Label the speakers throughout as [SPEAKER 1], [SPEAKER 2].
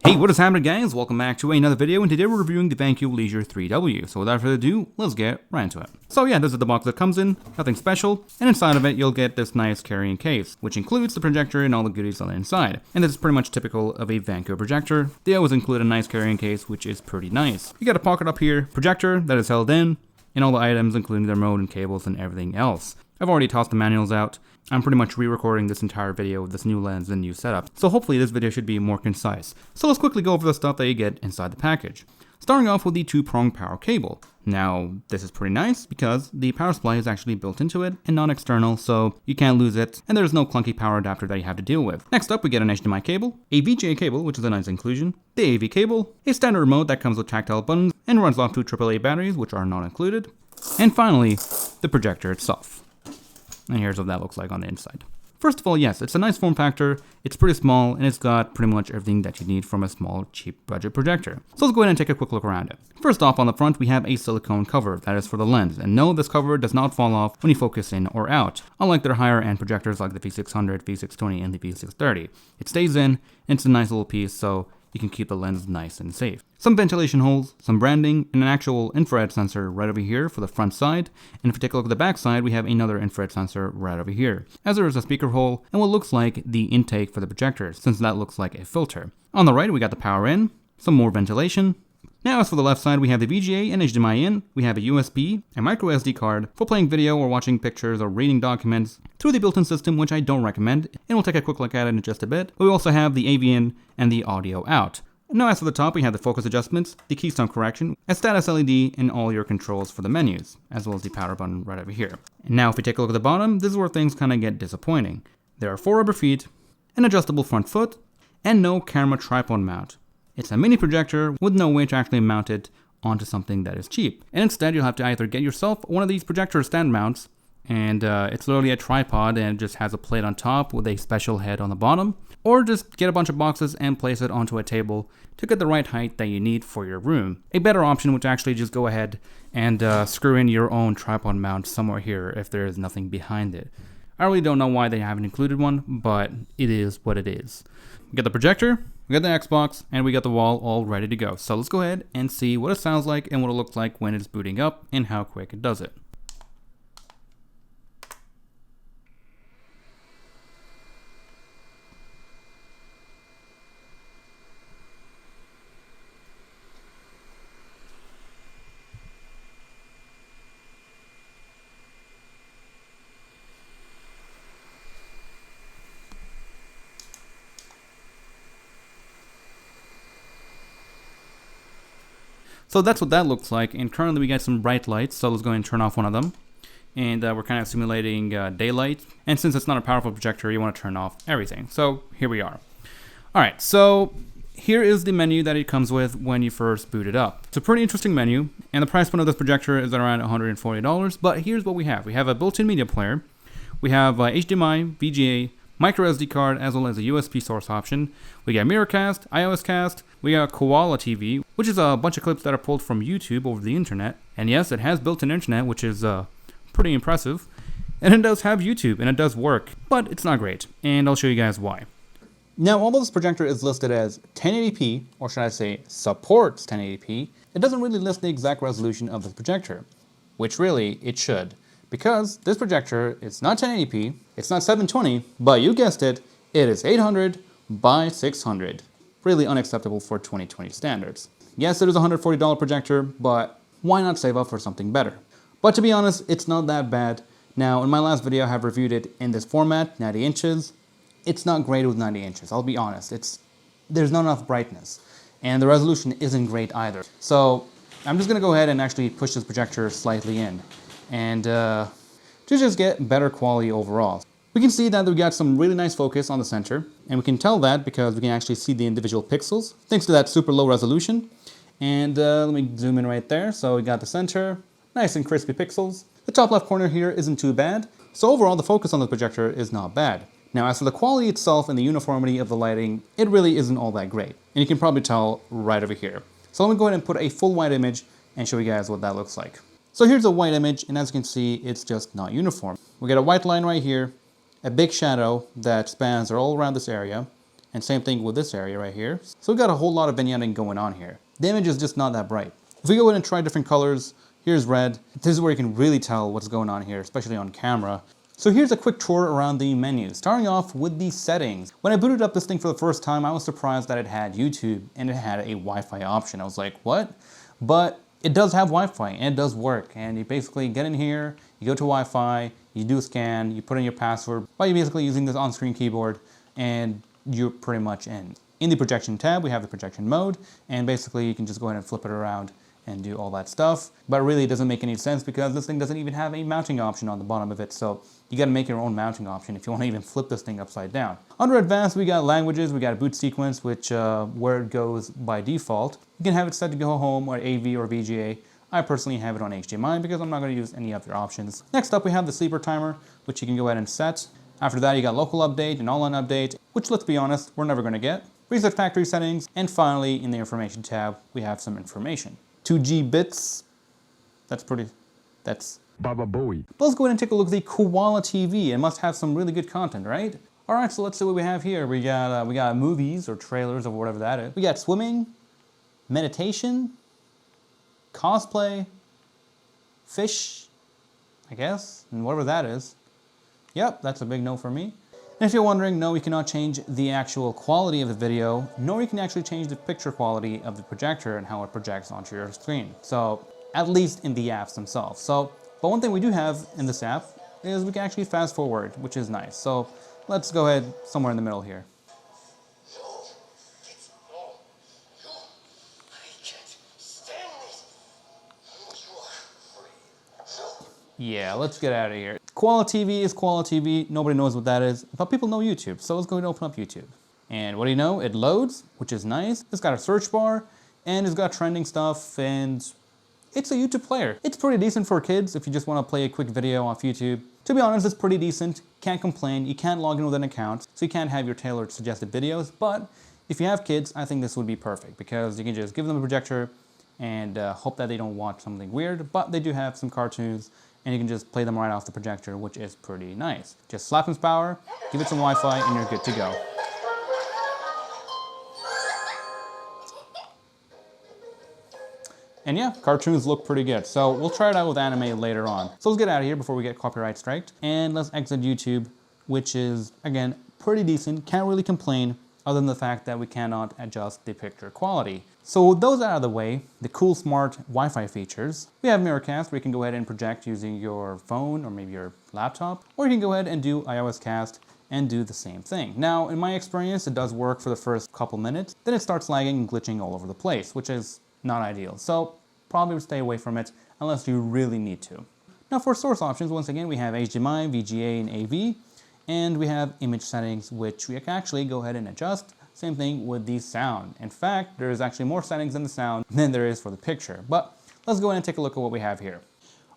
[SPEAKER 1] Hey, what is happening, guys? Welcome back to another video, and today we're reviewing the Vankyo Leisure 3W. So without further ado, let's get right into it. So yeah, this is the box that comes in, nothing special, and inside of it you'll get this nice carrying case, which includes the projector and all the goodies on the inside. And this is pretty much typical of a Vankyo projector. They always include a nice carrying case, which is pretty nice. You got a pocket up here, projector that is held in, and all the items including the remote and cables and everything else. I've already tossed the manuals out. I'm pretty much re-recording this entire video with this new lens and new setup, so hopefully this video should be more concise. So let's quickly go over the stuff that you get inside the package. Starting off with the 2-prong power cable. Now, this is pretty nice because the power supply is actually built into it and not external, so you can't lose it, and there's no clunky power adapter that you have to deal with. Next up, we get an HDMI cable, a VGA cable, which is a nice inclusion, the AV cable, a standard remote that comes with tactile buttons and runs off 2 AAA batteries, which are not included, and finally, the projector itself. And here's what that looks like on the inside. First of all, yes, it's a nice form factor, it's pretty small, and it's got pretty much everything that you need from a small, cheap budget projector. So let's go ahead and take a quick look around it. First off, on the front, we have a silicone cover that is for the lens, and no, this cover does not fall off when you focus in or out, unlike their higher end projectors like the V600, V620, and the V630. It stays in, and it's a nice little piece, so you can keep the lens nice and safe. Some ventilation holes, some branding, and an actual infrared sensor right over here for the front side. And if we take a look at the back side, we have another infrared sensor right over here, as there is a speaker hole and what looks like the intake for the projector, since that looks like a filter. On the right, we got the power in, some more ventilation. Now as for the left side, we have the VGA and HDMI in, we have a USB, a micro SD card for playing video or watching pictures or reading documents through the built-in system, which I don't recommend, and we'll take a quick look at it in just a bit. We also have the AV in and the audio out. Now as for the top, we have the focus adjustments, the keystone correction, a status LED, and all your controls for the menus, as well as the power button right over here. And now if we take a look at the bottom, this is where things kind of get disappointing. There are 4 rubber feet, an adjustable front foot, and no camera tripod mount. It's a mini projector with no way to actually mount it onto something that is cheap. And instead, you'll have to either get yourself one of these projector stand mounts, and it's literally a tripod and it just has a plate on top with a special head on the bottom, or just get a bunch of boxes and place it onto a table to get the right height that you need for your room. A better option would actually just go ahead and screw in your own tripod mount somewhere here if there is nothing behind it. I really don't know why they haven't included one, but it is what it is. We got the projector, we got the Xbox, and we got the wall all ready to go. So let's go ahead and see what it sounds like and what it looks like when it's booting up and how quick it does it. So that's what that looks like, and currently we got some bright lights, so let's go ahead and turn off one of them. And we're kind of simulating daylight, and since it's not a powerful projector, you want to turn off everything. So here we are. Alright, so here is the menu that it comes with when you first boot it up. It's a pretty interesting menu, and the price point of this projector is around $140, but here's what we have. We have a built-in media player, we have HDMI, VGA, micro SD card, as well as a USB source option. We got MiraCast, iOS Cast, we got KOALA TV, which is a bunch of clips that are pulled from YouTube over the internet. And yes, it has built-in internet, which is pretty impressive. And it does have YouTube, and it does work, but it's not great. And I'll show you guys why. Now, although this projector is listed as 1080p, or should I say supports 1080p, it doesn't really list the exact resolution of the projector, which really it should. Because this projector is not 1080p, it's not 720, but you guessed it, it is 800 by 600. Really unacceptable for 2020 standards. Yes, it is a $140 projector, but why not save up for something better? But to be honest, it's not that bad. Now, in my last video, I have reviewed it in this format, 90 inches. It's not great with 90 inches, I'll be honest. There's not enough brightness, and the resolution isn't great either. So I'm just gonna go ahead and actually push this projector slightly in, and to just get better quality overall. We can see that we got some really nice focus on the center, and we can tell that because we can actually see the individual pixels thanks to that super low resolution. And let me zoom in right there. So we got the center, nice and crispy pixels. The top left corner here isn't too bad. So overall, the focus on the projector is not bad. Now, as for the quality itself and the uniformity of the lighting, it really isn't all that great. And you can probably tell right over here. So let me go ahead and put a full white image and show you guys what that looks like. So here's a white image, and as you can see, it's just not uniform. We got a white line right here, a big shadow that spans all around this area, And same thing with this area right here. So we've got a whole lot of vignetting going on here. The image is just not that bright. If we go in and try different colors, here's red. This is where you can really tell what's going on here, especially on camera. So here's a quick tour around the menu, starting off with the settings. When I booted up this thing for the first time, I was surprised that it had YouTube and it had a Wi-Fi option. I was like, what? But it does have Wi-Fi and it does work. And you basically get in here, you go to Wi-Fi, you do a scan, you put in your password, while you're basically using this on-screen keyboard, and you're pretty much in. In the projection tab, we have the projection mode, and basically you can just go ahead and flip it around and do all that stuff. But really it doesn't make any sense because this thing doesn't even have a mounting option on the bottom of it. So you got to make your own mounting option if you want to even flip this thing upside down. Under advanced, we got languages, we got a boot sequence, which where it goes by default. You can have it set to go home or AV or VGA. I personally have it on HDMI because I'm not going to use any other options. Next up, we have the sleeper timer, which you can go ahead and set. After that, you got local update and online update, which, let's be honest, we're never going to get. Reset factory settings, and finally, in the information tab, we have some information. 2G bits, that's Baba Bowie. But let's go ahead and take a look at the KOALA TV. It must have some really good content, right? All right, so let's see what we have here. We got movies or trailers or whatever that is. We got swimming, meditation, cosplay, fish, I guess, and whatever that is. Yep, that's a big no for me. And if you're wondering, no, we cannot change the actual quality of the video, nor you can actually change the picture quality of the projector and how it projects onto your screen. So, at least in the apps themselves. But one thing we do have in this app is we can actually fast forward, which is nice. So, let's go ahead somewhere in the middle here. Yeah, let's get out of here. KOALA TV is KOALA TV. Nobody knows what that is, but people know YouTube. So let's go ahead and open up YouTube. And what do you know? It loads, which is nice. It's got a search bar, and it's got trending stuff, and it's a YouTube player. It's pretty decent for kids if you just want to play a quick video off YouTube. To be honest, it's pretty decent. Can't complain. You can't log in with an account, so you can't have your tailored suggested videos. But if you have kids, I think this would be perfect because you can just give them a projector and hope that they don't watch something weird. But they do have some cartoons, and you can just play them right off the projector, which is pretty nice. Just slap some power, give it some Wi-Fi, and you're good to go. And yeah, cartoons look pretty good. So we'll try it out with anime later on. So let's get out of here before we get copyright striked. And let's exit YouTube, which is, again, pretty decent. Can't really complain other than the fact that we cannot adjust the picture quality. So with those out of the way, the cool smart Wi-Fi features, we have MiraCast where you can go ahead and project using your phone or maybe your laptop, or you can go ahead and do iOS Cast and do the same thing. Now, in my experience, it does work for the first couple minutes, then it starts lagging and glitching all over the place, which is not ideal. So probably stay away from it unless you really need to. Now for source options, once again, we have HDMI, VGA, and AV, and we have image settings, which we can actually go ahead and adjust. Same thing with the sound. In fact, there is actually more settings in the sound than there is for the picture. But let's go ahead and take a look at what we have here.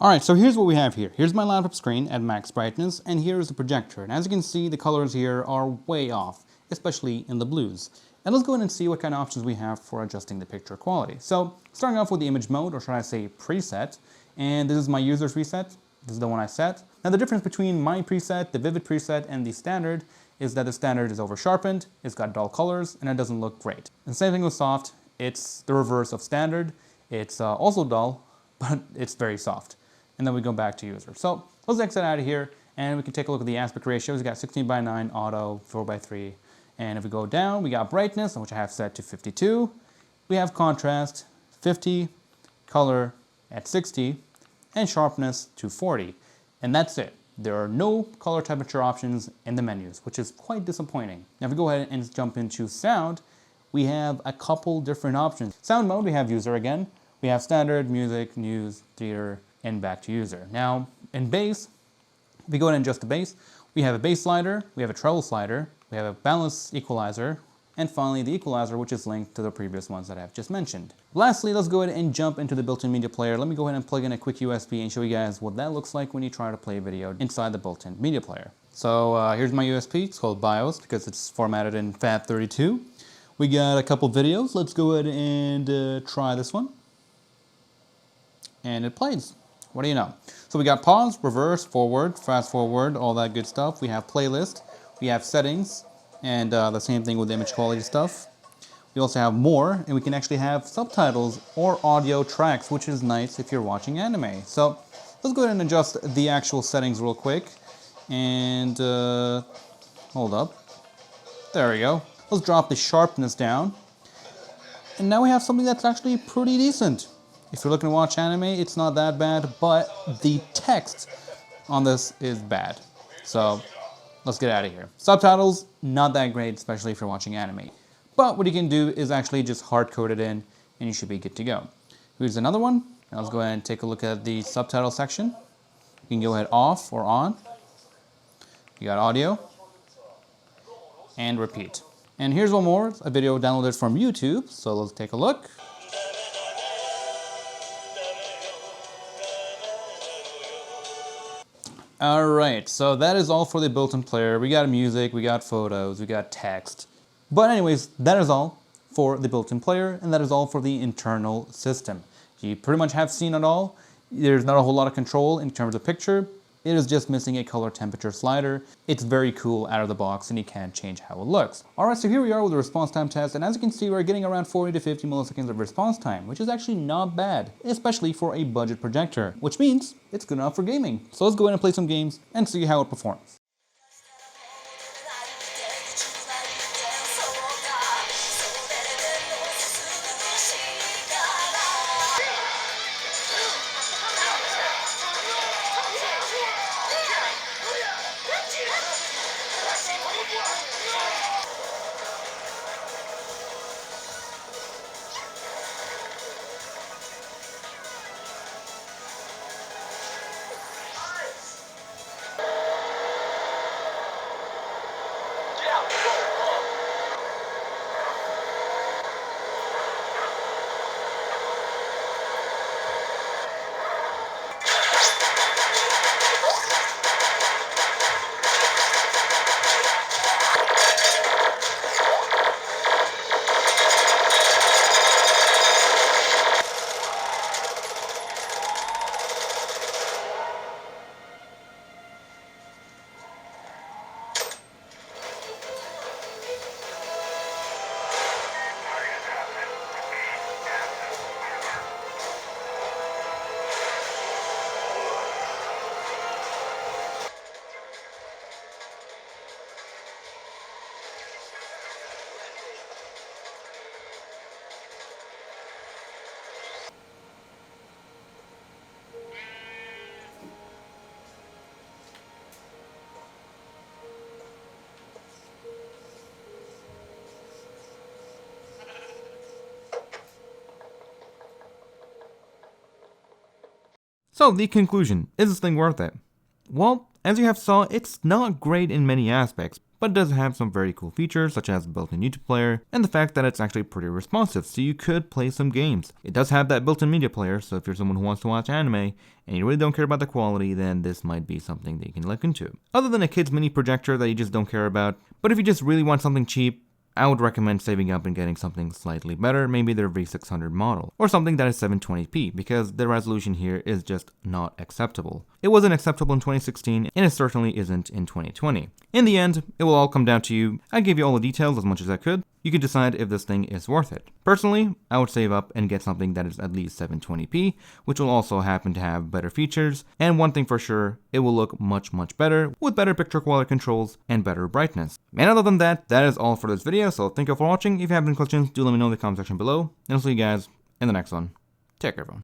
[SPEAKER 1] All right, so here's what we have here. Here's my laptop screen at max brightness, and here's the projector. And as you can see, the colors here are way off, especially in the blues. And let's go ahead and see what kind of options we have for adjusting the picture quality. So starting off with the image mode, or should I say preset, and this is my user's preset. This is the one I set. Now the difference between my preset, the vivid preset, and the standard is that the standard is over sharpened, it's got dull colors, and it doesn't look great. And same thing with soft, it's the reverse of standard. It's also dull, but it's very soft. And then we go back to user. So let's exit out of here, and we can take a look at the aspect ratios. We got 16:9, auto, 4:3. And if we go down, we got brightness, which I have set to 52. We have contrast, 50, color at 60, and sharpness to 40. And that's it. There are no color temperature options in the menus, which is quite disappointing. Now if we go ahead and jump into sound, we have a couple different options. Sound mode, we have user again. We have standard, music, news, theater, and back to user. Now in bass, if we go ahead and adjust the bass, we have a bass slider, we have a treble slider, we have a balance equalizer, and finally the equalizer, which is linked to the previous ones that I've just mentioned. Lastly, let's go ahead and jump into the built-in media player. Let me go ahead and plug in a quick USB and show you guys what that looks like when you try to play a video inside the built-in media player. So here's my USB. It's called BIOS because it's formatted in FAT32. We got a couple videos. Let's go ahead and try this one. And it plays. What do you know? So we got pause, reverse, forward, fast forward, all that good stuff. We have playlist. We have settings, and the same thing with the image quality stuff. We also have more, and we can actually have subtitles or audio tracks, which is nice if you're watching anime. So let's go ahead and adjust the actual settings real quick. And hold up. There we go. Let's drop the sharpness down. And now we have something that's actually pretty decent. If you're looking to watch anime, it's not that bad, but the text on this is bad. So let's get out of here. Subtitles, not that great, especially if you're watching anime. But what you can do is actually just hard code it in and you should be good to go. Here's another one. Now let's go ahead and take a look at the subtitle section. You can go ahead off or on. You got audio and repeat. And here's one more, a video downloaded from YouTube. So let's take a look. Alright, so that is all for the built-in player. We got music, we got photos, we got text. But anyways, that is all for the built-in player, and that is all for the internal system. You pretty much have seen it all. There's not a whole lot of control in terms of picture. It is just missing a color temperature slider. It's very cool out of the box and you can't change how it looks. Alright, so here we are with the response time test, and as you can see, we're getting around 40 to 50 milliseconds of response time, which is actually not bad, especially for a budget projector, which means it's good enough for gaming. So let's go ahead and play some games and see how it performs. So the conclusion, is this thing worth it? Well, as you have saw, it's not great in many aspects, but it does have some very cool features such as built-in YouTube player and the fact that it's actually pretty responsive, so you could play some games. It does have that built-in media player, so if you're someone who wants to watch anime and you really don't care about the quality, then this might be something that you can look into. Other than a kid's mini projector that you just don't care about, but if you just really want something cheap, I would recommend saving up and getting something slightly better, maybe their V600 model, or something that is 720p, because the resolution here is just not acceptable. It wasn't acceptable in 2016, and it certainly isn't in 2020. In the end, it will all come down to you. I gave you all the details as much as I could. You could decide if this thing is worth it. Personally, I would save up and get something that is at least 720p, which will also happen to have better features, and one thing for sure, it will look much better with better picture quality controls and better brightness. And other than that, that is all for this video, so thank you for watching. If you have any questions, do let me know in the comment section below, and I'll see you guys in the next one. Take care, everyone.